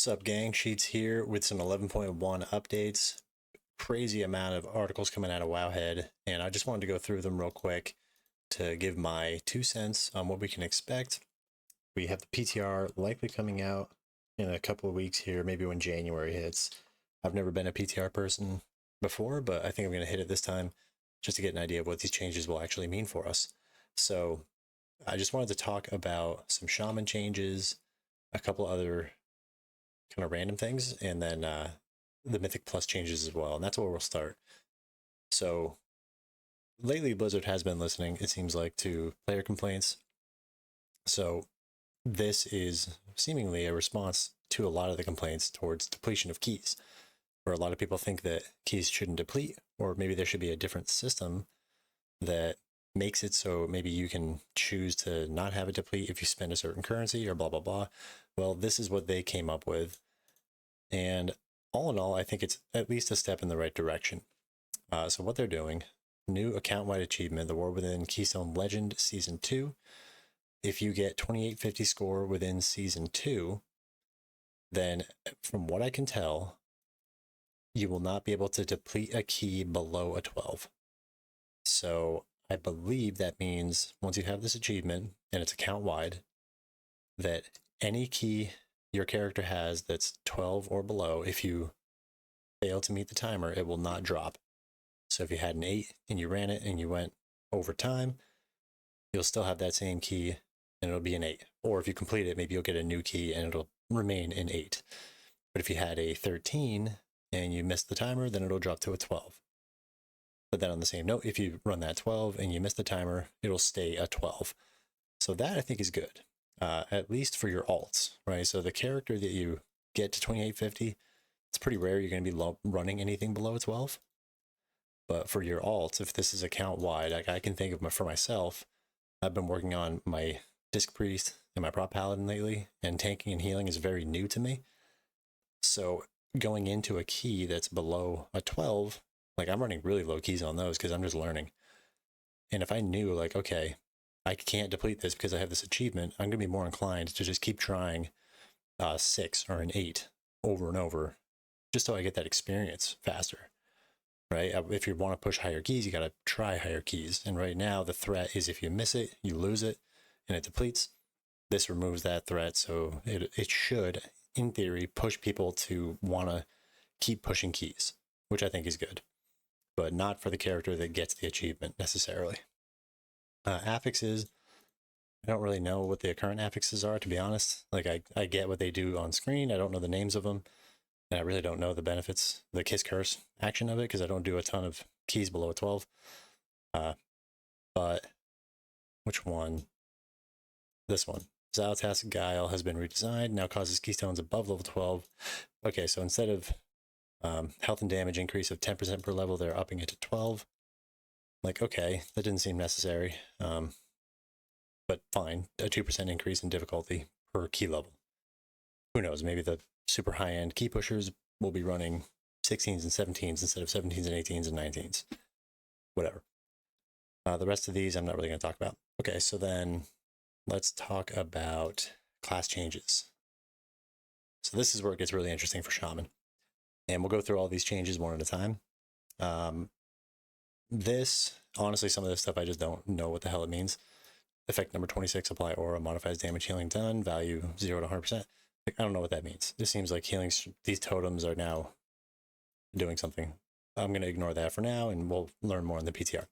Sup gang, Sheets here with some 11.1 updates. Crazy amount of articles coming out of Wowhead, and I just wanted to go through them real quick to give my 2 cents on what we can expect. We have the PTR likely coming out in a couple of weeks here, maybe when January hits. I've never been a PTR person before, but I think I'm going to hit it this time just to get an idea of what these changes will actually mean for us. So I just wanted to talk about some shaman changes, a couple other kind of random things, and then the Mythic Plus changes as well. And that's where we'll start. So lately, Blizzard has been listening, it seems like, to player complaints. So this is seemingly a response to a lot of the complaints towards depletion of keys, where a lot of people think that keys shouldn't deplete, or maybe there should be a different system that makes it so maybe you can choose to not have it deplete if you spend a certain currency or blah, blah, blah. Well, this is what they came up with. And all in all, I think it's at least a step in the right direction. So what they're doing, new account-wide achievement, the War Within Keystone Legend Season 2. If you get 2850 score within Season 2, then from what I can tell, you will not be able to deplete a key below a 12. So I believe that means once you have this achievement, and it's account-wide, that any key your character has that's 12 or below, if you fail to meet the timer, it will not drop. So if you had an 8 and you ran it and you went over time, you'll still have that same key and it'll be an 8. Or if you complete it, maybe you'll get a new key and it'll remain an 8. But if you had a 13 and you missed the timer, then it'll drop to a 12. But then on the same note, if you run that 12 and you miss the timer, it'll stay a 12. So that I think is good. At least for your alts, right? So the character that you get to 2850, it's pretty rare you're going to be running anything below 12. But for your alts, if this is account wide, like I can think of for myself, I've been working on my Disc Priest and my Prop Paladin lately, and tanking and healing is very new to me. So going into a key that's below a 12, like I'm running really low keys on those because I'm just learning. And if I knew like, okay, I can't deplete this because I have this achievement, I'm going to be more inclined to just keep trying 6 or an 8 over and over, just so I get that experience faster, right? If you want to push higher keys, you got to try higher keys. And right now, the threat is if you miss it, you lose it, and it depletes. This removes that threat, so it should, in theory, push people to want to keep pushing keys, which I think is good, but not for the character that gets the achievement necessarily. Affixes, I don't really know what the current affixes are, to be honest. Like I get what they do on screen. I don't know the names of them. And I really don't know the benefits, the kiss curse action of it, because I don't do a ton of keys below a 12. But which one? This one. Zalatas Guile has been redesigned, now causes keystones above level 12. Okay, so instead of health and damage increase of 10% per level, they're upping it to 12. Like, okay, that didn't seem necessary, but fine, a 2% increase in difficulty per key level. Who knows, maybe the super high-end key pushers will be running 16s and 17s instead of 17s and 18s and 19s. Whatever. The rest of these I'm not really going to talk about. Okay, so then let's talk about class changes. So this is where it gets really interesting for Shaman. And we'll go through all these changes one at a time. This, honestly, some of this stuff I just don't know what the hell it means. Effect number 26, apply aura, modifies damage healing done, value 0 to 100%. Like, I don't know what that means. This seems like healing, these totems are now doing something. I'm going to ignore that for now, and we'll learn more in the PTR.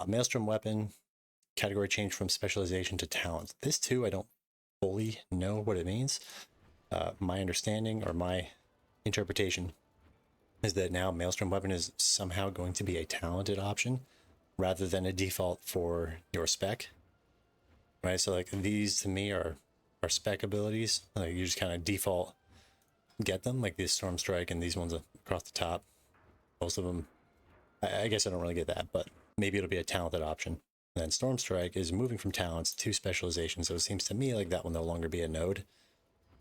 Maelstrom weapon, category change from specialization to talent. This too, I don't fully know what it means. My understanding, or my interpretation, is that now Maelstrom weapon is somehow going to be a talented option rather than a default for your spec, right? So like these to me are spec abilities. Like you just kind of default get them, like this Storm Strike and these ones across the top. Most of them, I guess I don't really get that, but maybe it'll be a talented option. And then Storm Strike is moving from talents to specialization, so it seems to me like that will no longer be a node,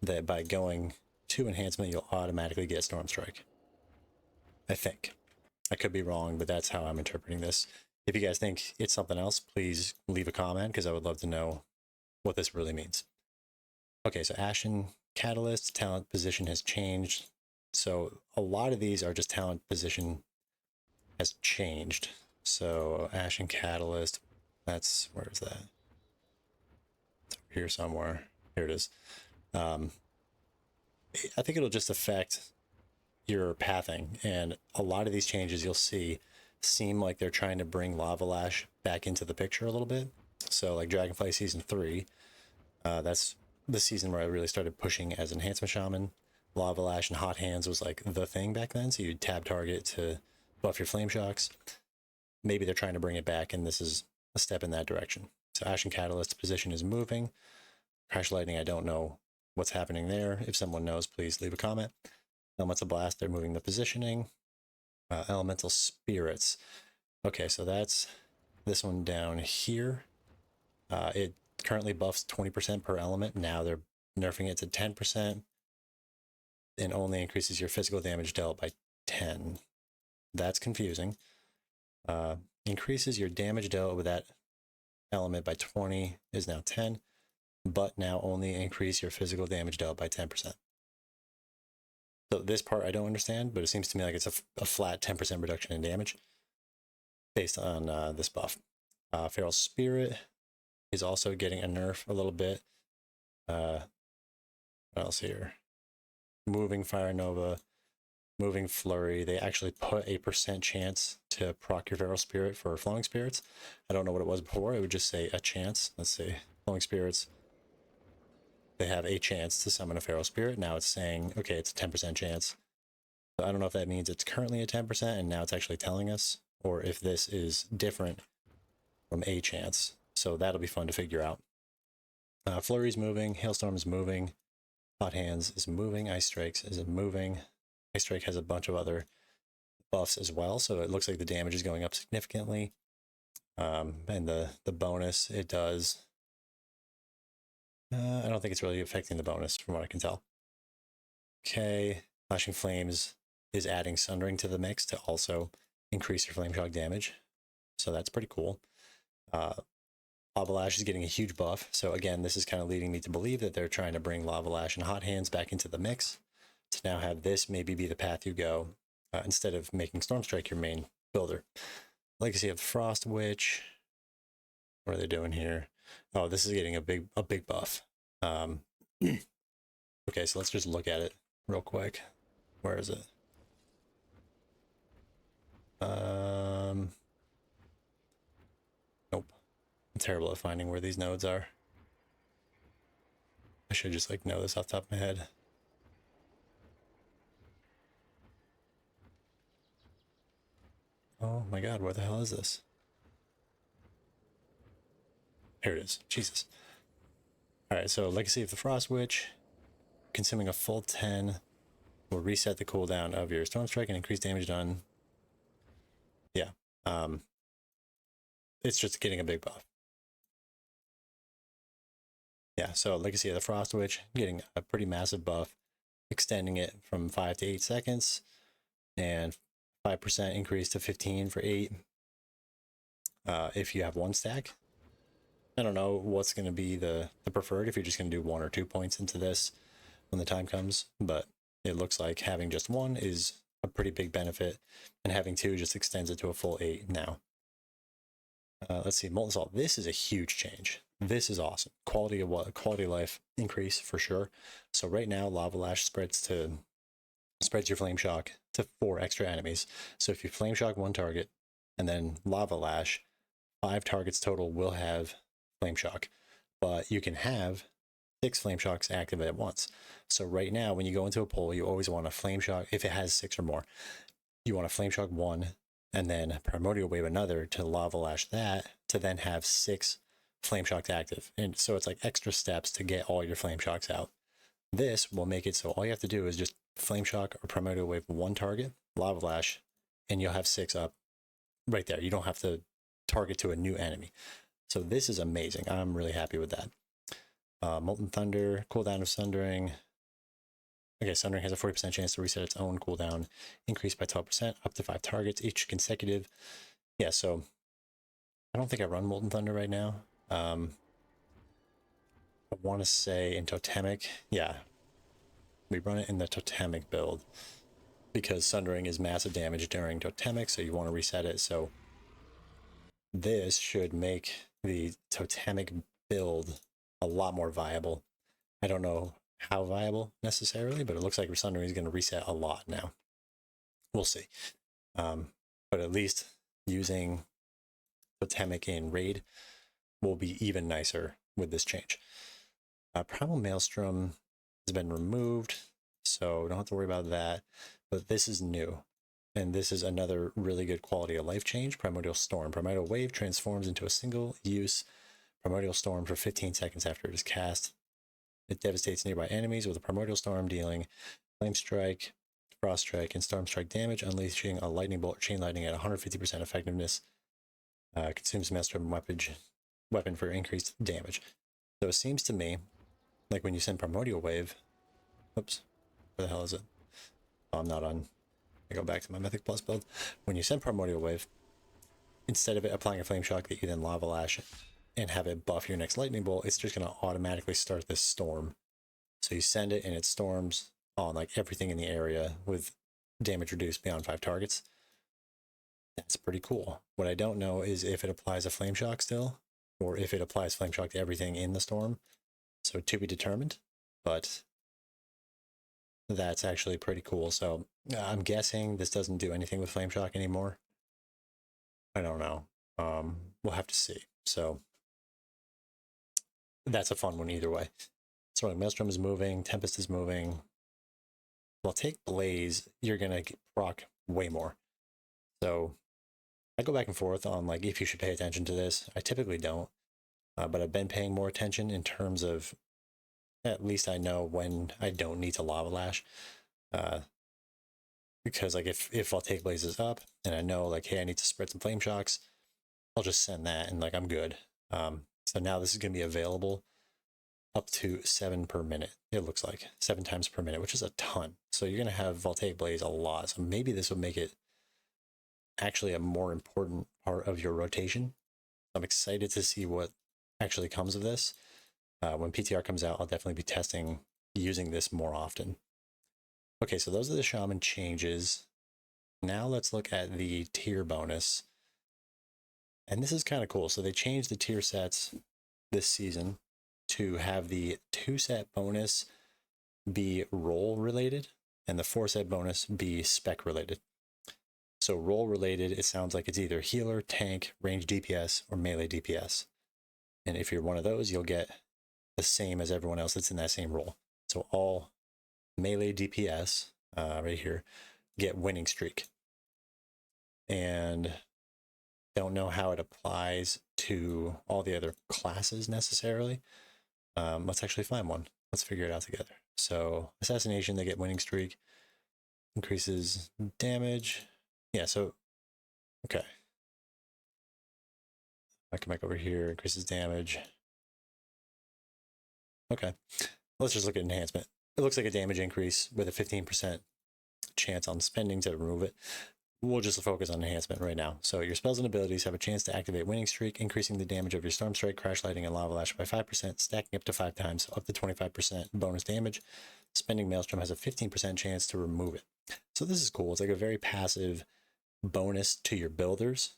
that by going to enhancement, you'll automatically get Storm Strike. I think. I could be wrong, but that's how I'm interpreting this. If you guys think it's something else, please leave a comment, because I would love to know what this really means. Okay, so Ashen Catalyst, talent position has changed. So a lot of these are just talent position has changed. So Ashen Catalyst, that's, where is that? It's over here somewhere. Here it is. I think it'll just affect your pathing, and a lot of these changes you'll see seem like they're trying to bring Lava Lash back into the picture a little bit. So like Dragonfly Season 3, that's the season where I really started pushing as Enhancement Shaman. Lava Lash and Hot Hands was like the thing back then, so you'd tab target to buff your flame shocks. Maybe they're trying to bring it back, and this is a step in that direction. So Ashen Catalyst's position is moving. Crash Lightning, I don't know what's happening there. If someone knows, please leave a comment. Elemental Blast, they're moving the positioning. Elemental Spirits. Okay, so that's this one down here. It currently buffs 20% per element. Now they're nerfing it to 10% and only increases your physical damage dealt by 10. That's confusing. Increases your damage dealt with that element by 20 is now 10, but now only increase your physical damage dealt by 10%. So this part I don't understand, but it seems to me like it's a flat 10% reduction in damage based on this buff. Feral Spirit is also getting a nerf a little bit. What else here? Moving Fire Nova, Moving Flurry. They actually put a % chance to proc your Feral Spirit for Flowing Spirits. I don't know what it was before. It would just say a chance. Let's see. Flowing Spirits. They have a chance to summon a Feral Spirit. Now it's saying, okay, it's a 10% chance. So I don't know if that means it's currently a 10% and now it's actually telling us, or if this is different from a chance. So that'll be fun to figure out. Flurry's moving, Hailstorm's moving, Hot Hands is moving, Ice Strikes is moving. Ice Strike has a bunch of other buffs as well, so it looks like the damage is going up significantly. And the bonus it does, I don't think it's really affecting the bonus from what I can tell. Okay, Flashing Flames is adding Sundering to the mix to also increase your Flame Shock damage, so that's pretty cool. Lava Lash is getting a huge buff, so again, this is kind of leading me to believe that they're trying to bring Lava Lash and Hot Hands back into the mix to now have this maybe be the path you go instead of making Stormstrike your main builder. Legacy of the Frost Witch. What are they doing here? Oh, this is getting a big buff. Okay, so let's just look at it real quick. Where is it? Nope. I'm terrible at finding where these nodes are. I should just like know this off the top of my head. Oh my god, where the hell is this? Here it is. Jesus. Alright, so Legacy of the Frost Witch, consuming a full 10 will reset the cooldown of your Stormstrike and increase damage done. Yeah. It's just getting a big buff. Yeah, so Legacy of the Frost Witch, getting a pretty massive buff, extending it from 5 to 8 seconds, and 5% increase to 15 for 8 if you have one stack. I don't know what's going to be the preferred, if you're just going to do 1 or 2 points into this when the time comes, but it looks like having just 1 is a pretty big benefit, and having 2 just extends it to a full 8 now. Let's see, Molten Salt. This is a huge change. This is awesome. Quality of life increase for sure. So right now, Lava Lash spreads your Flame Shock to 4 extra enemies. So if you Flame Shock 1 target and then Lava Lash, 5 targets total will have Flame Shock. But you can have 6 Flame Shocks active at once. So right now, when you go into a pull, you always want to Flame Shock, if it has 6 or more, you want to Flame Shock 1 and then Primordial Wave another to Lava Lash that to then have 6 Flame Shocks active. And so it's like extra steps to get all your Flame Shocks out. This will make it so all you have to do is just Flame Shock or Primordial Wave 1 target, Lava Lash, and you'll have 6 up right there. You don't have to target to a new enemy. So this is amazing. I'm really happy with that. Molten Thunder, cooldown of Sundering. Okay, Sundering has a 40% chance to reset its own cooldown, increased by 12%, up to 5 targets, each consecutive. Yeah, so I don't think I run Molten Thunder right now. I want to say in Totemic, yeah, We run it in the totemic build because sundering is massive damage during totemic, so you want to reset it. So this should make the totemic build a lot more viable. I don't know how viable necessarily, but it looks like sundering is going to reset a lot now. We'll see. But at least using totemic in raid will be even nicer with this change. Primal Maelstrom has been removed, so don't have to worry about that. But this is new, and this is another really good quality of life change. Primordial Storm. Primordial Wave transforms into a single-use Primordial Storm for 15 seconds after it is cast. It devastates nearby enemies with a Primordial Storm, dealing Flame Strike, Frost Strike, and Storm Strike damage, unleashing a Lightning Bolt or Chain Lightning at 150% effectiveness. Consumes Maelstrom weapon for increased damage. So it seems to me like when you send Primordial Wave, oops, where the hell is it? Oh, I'm not on. I go back to my Mythic Plus build. When you send Primordial Wave, instead of it applying a Flame Shock that you then Lava Lash and have it buff your next Lightning Bolt, it's just going to automatically start this storm. So you send it and it storms on like everything in the area with damage reduced beyond 5 targets. That's pretty cool. What I don't know is if it applies a Flame Shock still, or if it applies Flame Shock to everything in the storm. So to be determined, but that's actually pretty cool. So I'm guessing this doesn't do anything with Flame Shock anymore. I don't know. We'll have to see. So that's a fun one either way. So like Maelstrom is moving, Tempest is moving. Well, take Blaze, you're gonna proc way more. So I go back and forth on like if you should pay attention to this. I typically don't, but I've been paying more attention in terms of at least I know when I don't need to Lava Lash. Because like if I'll take Blazes up and I know like, hey, I need to spread some Flame Shocks, I'll just send that and like I'm good. So now this is going to be available up to 7 per minute. It looks like 7 times per minute, which is a ton. So you're going to have Voltaic Blaze a lot. So maybe this would make it actually a more important part of your rotation. I'm excited to see what actually comes of this. When PTR comes out, I'll definitely be testing using this more often. Okay, so those are the Shaman changes. Now let's look at the tier bonus. And this is kind of cool. So they changed the tier sets this season to have the 2-set bonus be role related and the 4-set bonus be spec related. So role related, it sounds like it's either healer, tank, range DPS, or melee DPS. And if you're one of those, you'll get the same as everyone else that's in that same role. So all melee DPS, right here, get winning streak. And don't know how it applies to all the other classes necessarily. Let's actually find one. Let's figure it out together. So assassination, they get winning streak, increases damage. Yeah, so, okay. I come back over here, increases damage. Okay, let's just look at enhancement. It looks like a damage increase with a 15% chance on spending to remove it. We'll just focus on enhancement right now. So your spells and abilities have a chance to activate winning streak, increasing the damage of your Storm Strike, Crash Lighting, and Lava Lash by 5%, stacking up to 5 times, so up to 25% bonus damage. Spending Maelstrom has a 15% chance to remove it. So this is cool. It's like a very passive bonus to your builders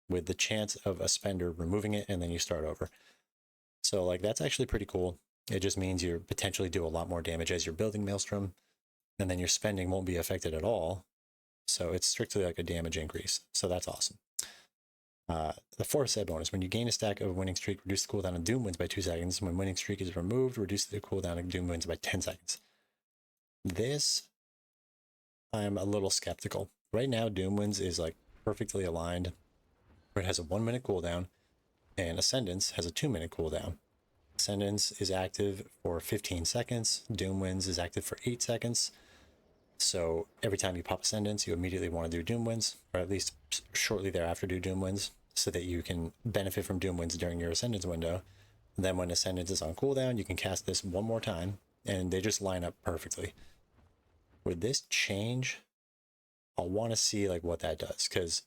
with the chance of a spender removing it, and then you start over. So like that's actually pretty cool. It just means you potentially do a lot more damage as you're building Maelstrom, and then your spending won't be affected at all. So it's strictly like a damage increase. So that's awesome. The 4-set bonus. When you gain a stack of winning streak, reduce the cooldown of Doom Winds by 2 seconds. When winning streak is removed, reduce the cooldown of Doom Winds by 10 seconds. This, I'm a little skeptical. Right now, Doom Winds is like perfectly aligned, where it has a 1-minute cooldown, and Ascendance has a 2-minute cooldown. Ascendance is active for 15 seconds. Doom Winds is active for 8 seconds. So every time you pop Ascendance, you immediately want to do Doom Winds, or at least shortly thereafter do Doom Winds, so that you can benefit from Doom Winds during your Ascendance window. And then when Ascendance is on cooldown, you can cast this one more time, and they just line up perfectly. With this change, I'll want to see like what that does, because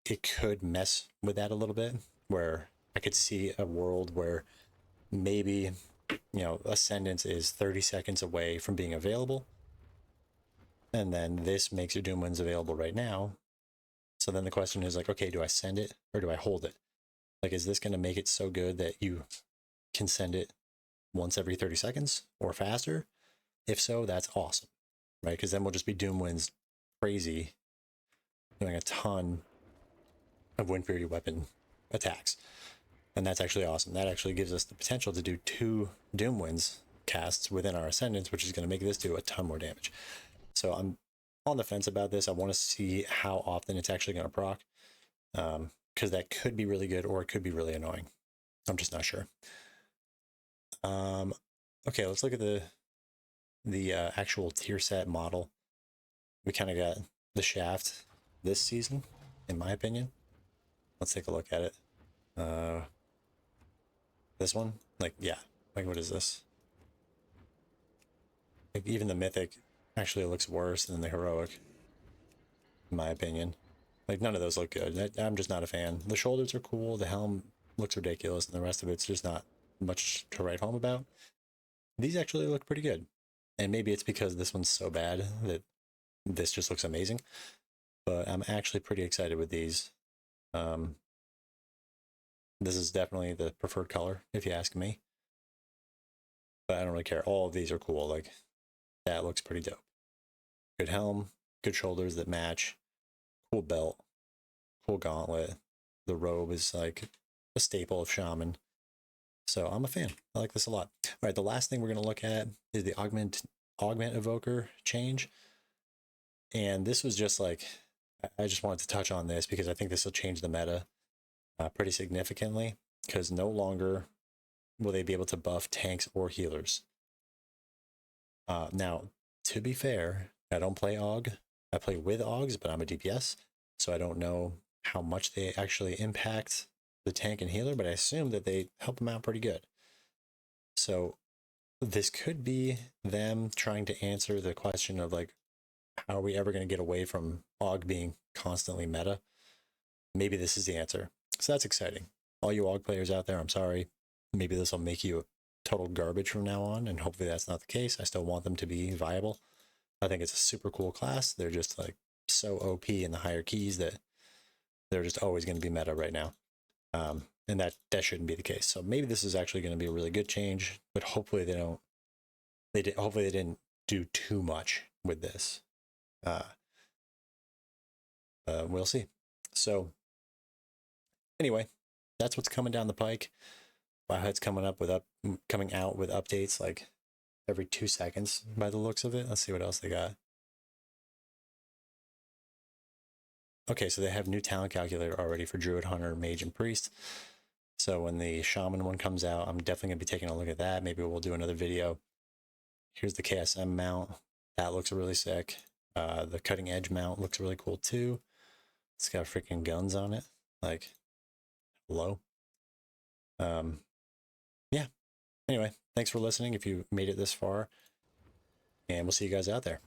it could mess with that a little bit, where I could see a world where maybe you know, Ascendance is 30 seconds away from being available. And then this makes your Doom Winds available right now. So then the question is like, okay, do I send it or do I hold it? Like, is this going to make it so good that you can send it once every 30 seconds or faster? If so, that's awesome, right? Because then we'll just be Doom Winds crazy, doing a ton of Wind Fury weapon attacks. And that's actually awesome. That actually gives us the potential to do 2 Doom Winds casts within our Ascendance, which is going to make this do a ton more damage. So I'm on the fence about this. I want to see how often it's actually going to proc, because that could be really good or it could be really annoying. I'm just not sure. Okay, let's look at the actual tier set model. We kind of got the shaft this season, in my opinion. Let's take a look at it. This one, like, yeah, like, what is this? Like, even the Mythic actually looks worse than the Heroic, in my opinion. Like, none of those look good. I'm just not a fan. The shoulders are cool, the helm looks ridiculous, and the rest of it's just not much to write home about. These actually look pretty good. And maybe it's because this one's so bad that this just looks amazing. But I'm actually pretty excited with these. This is definitely the preferred color, if you ask me. But I don't really care. All of these are cool. Like, that looks pretty dope. Good helm, good shoulders that match, cool belt, cool gauntlet. The robe is like a staple of Shaman. So I'm a fan. I like this a lot. All right, the last thing we're going to look at is the Augment Evoker change. And this was just like, I just wanted to touch on this because I think this will change the meta pretty significantly, because no longer will they be able to buff tanks or healers. Now, to be fair, I don't play Aug. I play with Augs, but I'm a DPS, so I don't know how much they actually impact the tank and healer, but I assume that they help them out pretty good. So this could be them trying to answer the question of like, how are we ever going to get away from Aug being constantly meta? Maybe this is the answer. So that's exciting. All you Aug players out there, I'm sorry. Maybe this will make you total garbage from now on, and hopefully that's not the case. I still want them to be viable. I think it's a super cool class. They're just like so OP in the higher keys that they're just always going to be meta right now. And that shouldn't be the case. So maybe this is actually going to be a really good change, but hopefully hopefully they didn't do too much with this. We'll see. So anyway, that's what's coming down the pike. Wowhead's coming out with updates like every 2 seconds by the looks of it. Let's see what else they got. Okay, so they have new talent calculator already for Druid, Hunter, Mage, and Priest. So when the Shaman one comes out, I'm definitely going to be taking a look at that. Maybe we'll do another video. Here's the KSM mount. That looks really sick. The cutting edge mount looks really cool too. It's got freaking guns on it. Like, hello. Yeah. Anyway, thanks for listening if you made it this far. And we'll see you guys out there.